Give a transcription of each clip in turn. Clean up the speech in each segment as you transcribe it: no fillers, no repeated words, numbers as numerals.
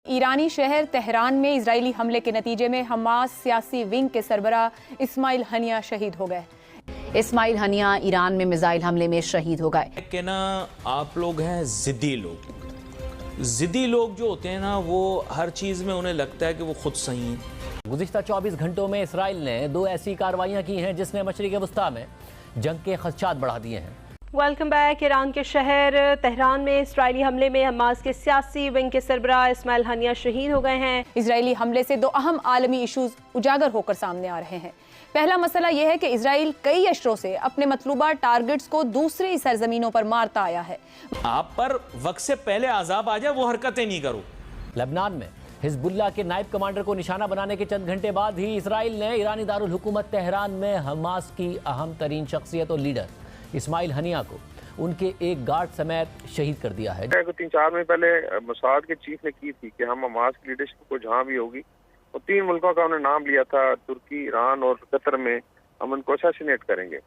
ईरानी शहर तेहरान में इजरायली हमले के नतीजे में हमास सियासी विंग के सरबराह इस्माइल हनिया शहीद हो गए। इस्माइल हनिया ईरान में मिसाइल हमले में शहीद हो गए। कि ना आप लोग हैं जिद्दी लोग। जिद्दी लोग जो होते हैं ना, वो हर चीज़ में उन्हें लगता है कि वो खुद सही हैं। गुज़िश्ता 24 घंटों में इसराइल ने 2 ऐसी कार्रवाइयाँ की हैं जिसने मशरिक़ वस्ता में जंग के खदशात बढ़ा दिए हैं। Welcome back. ईरान के शहर तेहरान में इजरायली हमले में हमास के सियासी विंग के सरबराह इस्माइल हनिया शहीद हो गए हैं। इजरायली हमले से 2 अहम आलमी इशूज उजागर होकर सामने आ रहे हैं। पहला मसला यह है कि इजराइल कई अशरों से अपने मतलूबा टारगेट्स को दूसरी सरजमीनों पर मारता आया है। आप पर वक्त से पहले अजाब आ जाए वो हरकतें नहीं करो। लेबनान में हिजबुल्लाह के नायब कमांडर को निशाना बनाने के चंद घंटे बाद ही इजराइल ने ईरानी दारुल हुकूमत तेहरान में हमास की अहम तरीन शख्सियत और लीडर इस्माइल हनिया को उनके एक गार्ड समेत शहीद कर दिया है। 3-4 महीने पहले मोसाद के चीफ ने की थी कि हम हमास की लीडरशिप को जहाँ भी होगी, और 3 मुल्कों का उन्होंने नाम लिया था, तुर्की, ईरान और कतर में, हम उनको असैसिनेट करेंगे।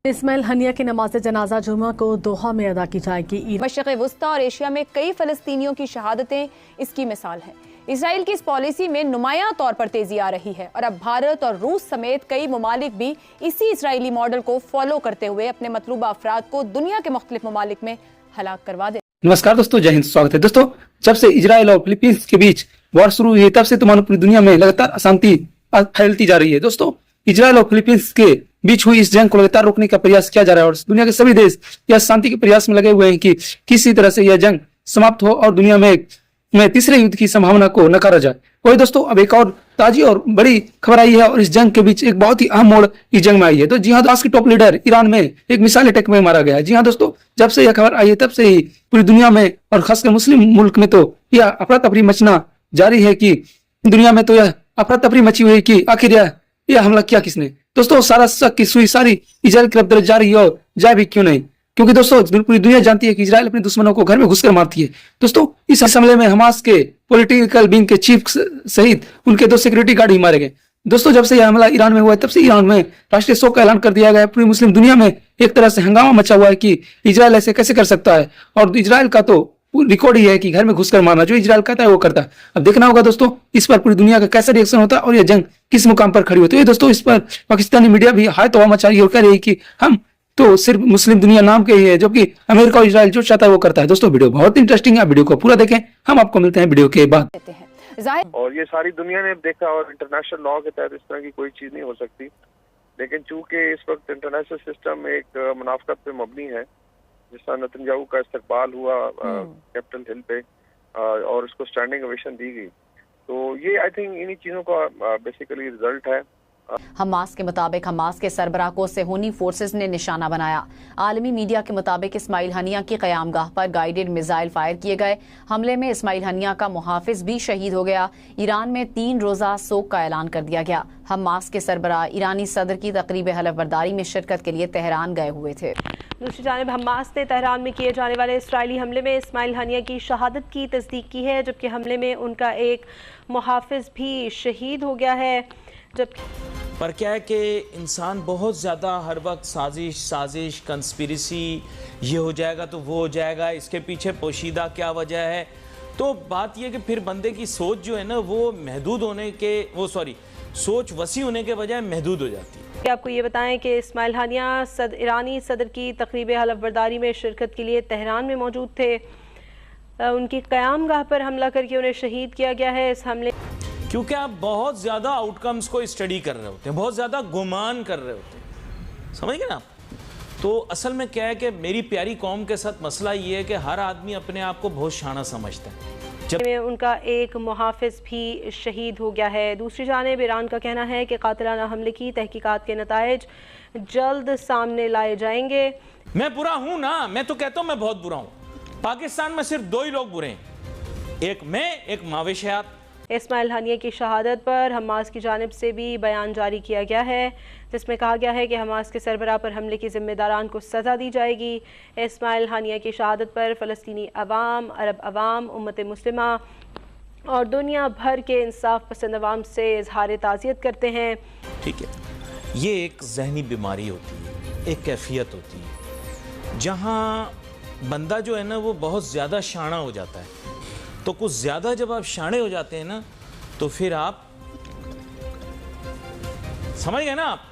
इस्माइल हनिया की नमाज जनाजा जुमा को दोहा में अदा की जाएगी। मशरिक़ वस्ता और एशिया में कई फ़लस्तीनियों की शहादतें इसकी मिसाल हैं। इसराइल की इस पॉलिसी में नुमायां तौर पर तेजी आ रही है और अब भारत और रूस समेत कई ममालिक भी इसी इसराइली मॉडल को फॉलो करते हुए अपने मतलूबा अफराद को दुनिया के मुख्तलिफ ममालिक में हलाक करवा दे। नमस्कार दोस्तों, जय हिंद। स्वागत है दोस्तों। जब से इजराइल और फिलीपींस के बीच वॉर शुरू हुई तब से पूरी दुनिया में लगातार अशांति फैलती जा रही है। दोस्तों, इजराइल और फिलीपींस के बीच हुई इस जंग को लगातार रोकने का प्रयास किया जा रहा है और दुनिया के सभी देश यह शांति के प्रयास में लगे हुए हैं कि किसी तरह से यह जंग समाप्त हो और दुनिया में तीसरे युद्ध की संभावना को नकारा जाए। वही दोस्तों, अब एक और ताजी और बड़ी खबर आई है और इस जंग के बीच एक बहुत ही अहम मोड़ इस जंग में आई है। तो जी हाँ, आज की टॉप लीडर ईरान में एक मिसाइल अटैक में मारा गया है। जी हाँ दोस्तों, जब से यह खबर आई है तब से ही पूरी दुनिया में और खासकर मुस्लिम मुल्क में तो यह अफरा तफरी मचना जारी है कि दुनिया में तो यह अफरा तफरी मची हुई है कि आखिर यह हमला किया किसने। दोस्तों, सारा शक की सुई सारी इजराइल की तरफ जा रही है और जाए भी क्यों नहीं, क्योंकि दोस्तों पूरी दुनिया जानती है कि इजराइल अपने दुश्मनों को घर में घुसकर मारती है। दोस्तों, इस हमले में हमास के पॉलिटिकल विंग के चीफ सहित उनके 2 सिक्योरिटी गार्ड ही मारे गए। दोस्तों, जब से यह हमला ईरान में हुआ है तब से ईरान में राष्ट्रीय शोक का ऐलान कर दिया गया है। पूरी मुस्लिम दुनिया में एक तरह से हंगामा मचा हुआ है कि इजराइल ऐसे कैसे कर सकता है, और इजराइल का तो रिकॉर्ड ही है कि घर में घुसकर मारना, जो इजराइल कहता है वो करता है। अब देखना होगा दोस्तों इस पर पूरी दुनिया का कैसा रिएक्शन होता है और यह जंग किस मुकाम पर खड़ी होती है। दोस्तों, इस पर पाकिस्तानी मीडिया भी हाय तौबा मचा रही है और कह रही है कि हम तो सिर्फ मुस्लिम दुनिया नाम के ही है, जबकि अमेरिका और इजराइल जो चाहता है वो करता है। दोस्तों, वीडियो बहुत इंटरेस्टिंग है, वीडियो को पूरा देखें। हम आपको मिलते हैं वीडियो के बाद। और ये सारी दुनिया ने देखा और इंटरनेशनल लॉ के तहत इस तरह की कोई चीज नहीं हो सकती, लेकिन चूंकि इस वक्त इंटरनेशनल सिस्टम एक मुनाफकत पे मबनी है, जिस तरह नेतन्याहू का इस्तकबाल हुआ कैपिटल हिल पे और उसको स्टैंडिंग ओवेशन दी गई, तो ये आई थिंक इन्हीं चीजों का बेसिकली रिजल्ट है। हमास के मुताबिक हमास के सरबराह को सेहूनी फोर्सेस ने निशाना बनाया। आलमी मीडिया के मुताबिक इस्माइल हनिया की क़यामगाह पर गाइडेड मिसाइल फायर किए गए। हमले में इस्माइल हनिया का मुहाफिज भी शहीद हो गया। ईरान में 3 रोज़ा सोग का ऐलान कर दिया गया। हमास के सरबराह ईरानी सदर की तकरीब हलफ बर्दारी में शिरकत के लिए तेहरान गए हुए थे। दूसरी जानिब हमास ने तेहरान में किए जाने वाले इसराइली हमले में इस्माइल हनिया की शहादत की तस्दीक की है, जबकि हमले में उनका एक मुहाफिज भी शहीद हो गया है। पर क्या है कि इंसान बहुत ज़्यादा हर वक्त साजिश कंस्पिरेसी, ये हो जाएगा तो वो हो जाएगा, इसके पीछे पोशीदा क्या वजह है। तो बात ये कि फिर बंदे की सोच जो है ना वो महदूद होने के सोच वसी होने के बजाय महदूद हो जाती है। आपको ये बताएं कि इस्माइल हनिया ईरानी सदर की तकरीब हलफ बर्दारी में शिरकत के लिए तेहरान में मौजूद थे। उनकी क़यामगाह पर हमला करके उन्हें शहीद किया गया है। इस हमले क्योंकि आप बहुत ज़्यादा आउटकम्स को स्टडी कर रहे होते हैं, बहुत ज़्यादा गुमान कर रहे होते हैं, समझ गए ना आप। तो असल में क्या है कि मेरी प्यारी कौम के साथ मसला ये है कि हर आदमी अपने आप को बहुत शाना समझता है। में उनका एक मुहाफिज भी शहीद हो गया है। दूसरी जानिब ईरान का कहना है कि कातिलाना हमले की तहकीकात के नताइज जल्द सामने लाए जाएंगे। मैं बुरा हूँ ना, मैं तो कहता हूँ मैं बहुत बुरा हूँ। पाकिस्तान में सिर्फ 2 ही लोग बुरे हैं, एक मैं, एक माविश हयात। इस्माइल हनिया की शहादत पर हमास की जानिब से भी बयान जारी किया गया है, जिसमें कहा गया है कि हमास के सरबराह पर हमले के जिम्मेदारान को सज़ा दी जाएगी। इस्माइल हनिया की शहादत पर फ़लस्तीनी अवाम, अरब अवाम, उम्मत मुस्लिमा और दुनिया भर के इंसाफ पसंद अवाम से इजहार ताज़ियत करते हैं। ठीक है, ये एक जहनी बीमारी होती है, एक कैफियत होती है, जहाँ बंदा जो है ना वो बहुत ज़्यादा शाना हो जाता है। तो कुछ ज़्यादा जब आप शाणे हो जाते हैं ना, तो फिर आप समझ गए ना आप।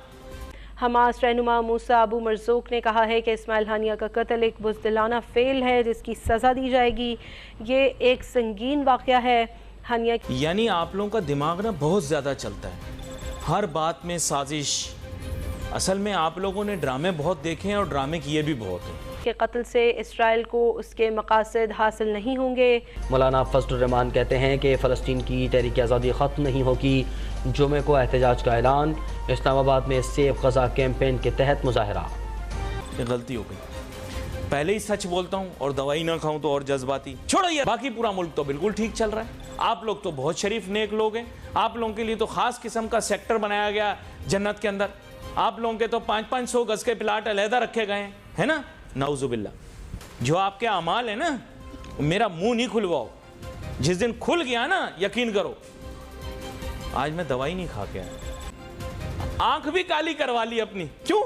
हमास रहनुमा मूसा अबू मरजूक ने कहा है कि इस्माइल हानिया का कत्ल एक बुज़दिलाना फेल है जिसकी सज़ा दी जाएगी। ये एक संगीन वाक़या है। हानिया यानी आप लोगों का दिमाग ना बहुत ज़्यादा चलता है, हर बात में साजिश। असल में आप लोगों ने ड्रामे बहुत देखे हैं और ड्रामे किए भी बहुत हैं। के कत्ल से इसराइल को उसके मकासद हासिल नहीं होंगे। मौलाना फजलुर रहमान कहते हैं कि फ़लस्तीन की तहरीक आज़ादी ख़त्म नहीं होगी। जुमे को एहतजाज का ऐलान। इस्लामाबाद में सेफ ग़ज़ा कैंपेन के तहत मुजाहरा। ये गलती हो गई, पहले ही सच बोलता हूँ और दवाई ना खाऊं तो और जज्बाती। छोड़ो ये, बाकी पूरा मुल्क तो बिल्कुल ठीक चल रहा है। आप लोग तो बहुत शरीफ नेक लोग हैं, आप लोगों के लिए तो खास किस्म का सेक्टर बनाया गया जन्नत के अंदर। आप लोगों के तो 500-500 गज के प्लाट अलहदा रखे गए हैं, है ना। नाउजुबिल्ला, जो आपके अमाल है ना, मेरा मुंह नहीं खुलवाओ। जिस दिन खुल गया ना, यकीन करो आज मैं दवाई नहीं खा के आया, आंख भी काली करवा ली अपनी। क्यों?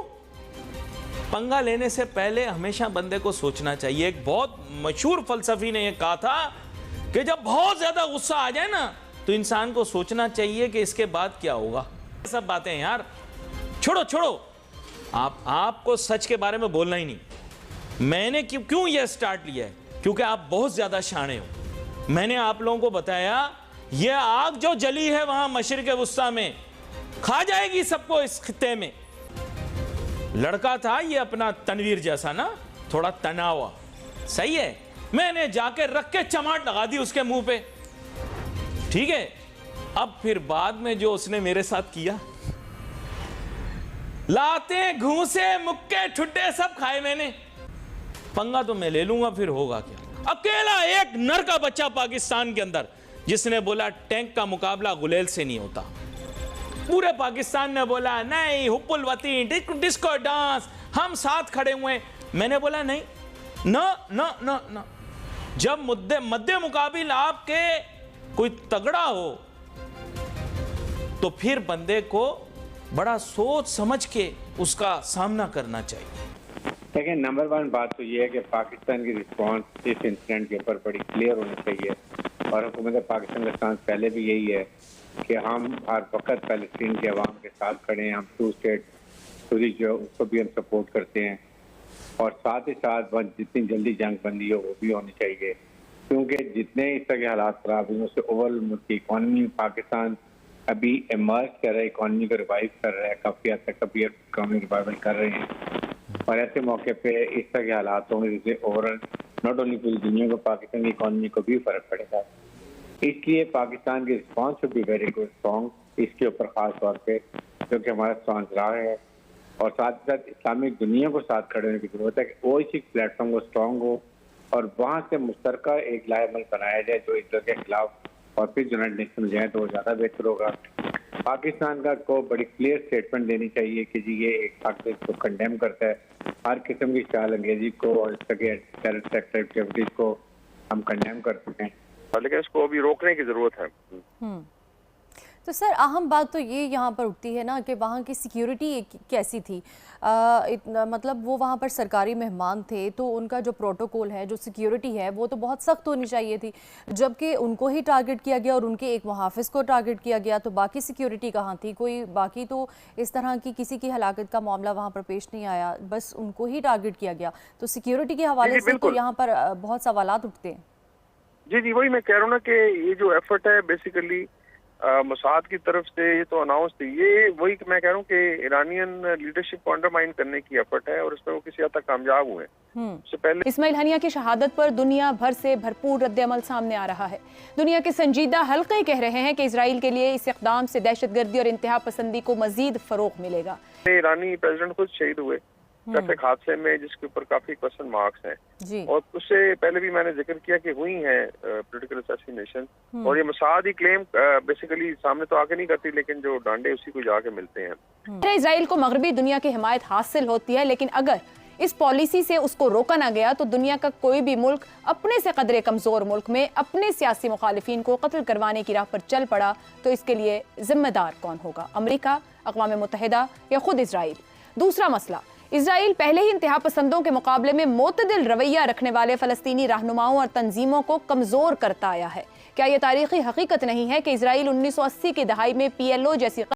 पंगा लेने से पहले हमेशा बंदे को सोचना चाहिए। एक बहुत मशहूर फलसफी ने यह कहा था कि जब बहुत ज्यादा गुस्सा आ जाए ना, तो इंसान को सोचना चाहिए कि इसके बाद क्या होगा। सब बातें यार छोड़ो छोड़ो, आपको सच के बारे में बोलना ही नहीं। मैंने क्यों यह स्टार्ट लिया है? क्योंकि आप बहुत ज्यादा शाणे हो। मैंने आप लोगों को बताया यह आग जो जली है वहां मशरिक वुस्ता में, खा जाएगी सबको इस खित्ते में। लड़का था ये अपना तनवीर जैसा ना, थोड़ा तना हुआ, सही है। मैंने जाके रख के चमाट लगा दी उसके मुंह पे, ठीक है। अब फिर बाद में जो उसने मेरे साथ किया, लाते घूसे मुक्के ठुड्डे सब खाए मैंने। पंगा तो मैं ले लूंगा, फिर होगा क्या। अकेला एक नर का बच्चा पाकिस्तान के अंदर जिसने बोला टैंक का मुकाबला गुलेल से नहीं होता। पूरे पाकिस्तान ने बोला नहीं, हुप्पुल वती, डिस्को डांस, हम साथ खड़े हुए। मैंने बोला नहीं, ना ना ना ना। जब मद्दे मुकाबिल आपके कोई तगड़ा हो तो फिर बंदे को बड़ा सोच समझ के उसका सामना करना चाहिए। देखिए, नंबर 1 बात तो ये है कि पाकिस्तान की रिस्पांस इस इंसिडेंट के ऊपर बड़ी क्लियर होनी चाहिए, और हुकूमत पाकिस्तान का स्टांस पहले भी यही है कि हम हर वक्त फ़लस्तीन के अवाम के साथ खड़े हैं। हम 2 स्टेट जो उसको भी हम सपोर्ट करते हैं, और साथ ही साथ जितनी जल्दी जंग बंदी हो वो भी होनी चाहिए, क्योंकि जितने इस तरह के हालात खराब हैं उससे ओवरऑल मुल्क की इकॉनमी, पाकिस्तान अभी इमर्ज कर रहा है, इकॉनमी को रिवाइव कर रहा है, काफ़ी हद तक अभी इकॉनमी रिवाइवल कर रहे हैं। और ऐसे मौके पे इस तरह के हालात होंगे जिससे ओवरऑल नॉट ओनली पूरी दुनिया को, पाकिस्तान की इकॉनमी को भी फर्क पड़ेगा। इसलिए पाकिस्तान की response should be very good, strong इसके ऊपर खास तौर पे, क्योंकि हमारा स्ट्रॉन्ग रहा है। और साथ ही साथ इस्लामिक दुनिया को साथ खड़े होने की जरूरत है कि ओआईसी प्लेटफॉर्म को स्ट्रॉन्ग हो और वहाँ से मुश्तरका एक लाएमल बनाया जाए जो इस तरह के खिलाफ, और फिर यूनाइटेड नेशन जाए तो ज़्यादा बेहतर होगा। पाकिस्तान का को बड़ी क्लियर स्टेटमेंट देनी चाहिए कि जी ये एक पाकिस्तान को कंडेम करता है, हर किस्म की चाल अंगेजी को और इस तरह के टेररिस्ट एक्टिविटीज को हम कंडेम करते हैं, लेकिन इसको अभी रोकने की जरूरत है। तो सर अहम बात तो ये यहाँ पर उठती है ना कि वहाँ की सिक्योरिटी कैसी थी। मतलब वो वहाँ पर सरकारी मेहमान थे तो उनका जो प्रोटोकॉल है, जो सिक्योरिटी है, वो तो बहुत सख्त होनी चाहिए थी, जबकि उनको ही टारगेट किया गया और उनके एक मुहाफिज को टारगेट किया गया। तो बाकी सिक्योरिटी कहाँ थी? कोई बाकी तो इस तरह की किसी की हलाकत का मामला वहाँ पर पेश नहीं आया, बस उनको ही टारगेट किया गया। तो सिक्योरिटी के हवाले से तो यहाँ पर बहुत सवालात उठते हैं। जी जी, वही मैं कह रहा हूँ ना कि ये जो एफर्ट है बेसिकली मोसाद की तरफ से ये तो अनाउंस थी, ये वही मैं कह रहा हूँ कि ईरानियन लीडरशिप को अंडरमाइन करने की एफर्ट है और इसमें वो किसी हद तक कामयाब हुए। उससे पहले इस्माइल हानिया की शहादत पर दुनिया भर से भरपूर रद्द-ए-अमल सामने आ रहा है। दुनिया के संजीदा हल्के कह रहे हैं कि इसराइल के लिए इस इक़दाम से दहशतगर्दी और इंतहा पसंदी को मजीद फरोग मिलेगा। ईरानी प्रेसिडेंट खुद शहीद हुए ट्रैफिक हादसे में, जिसके ऊपर काफी क्वेश्चन मार्क्स हैं, और उससे पहले भी मैंने जिक्र किया कि हुई हैं पॉलिटिकल असैसिनेशन, और ये मोसाद ही क्लेम बेसिकली सामने तो आके नहीं करती, लेकिन जो डांडे उसी को जाके मिलते हैं। इसराइल को मगरबी दुनिया की हिमायत हासिल होती है, लेकिन अगर इस पॉलिसी से उसको रोका ना गया तो दुनिया का कोई भी मुल्क अपने से कदरे कमजोर मुल्क में अपने सियासी मुखालिफिन को कत्ल करवाने की राह पर चल पड़ा तो इसके लिए जिम्मेदार कौन होगा? अमेरिका, अक़वाम मुत्तहिदा या खुद इसराइल? दूसरा मसला, इजराइल पहले ही इंतहा पसंदों के मुकाबले में मोतदिल रवैया रखने वाले फलस्तीनी रहनुमाओं और तंजीमों को कमजोर करता आया है। क्या यह तारीखी हकीकत नहीं है कि इजराइल 1980 की दहाई में PLO जैसी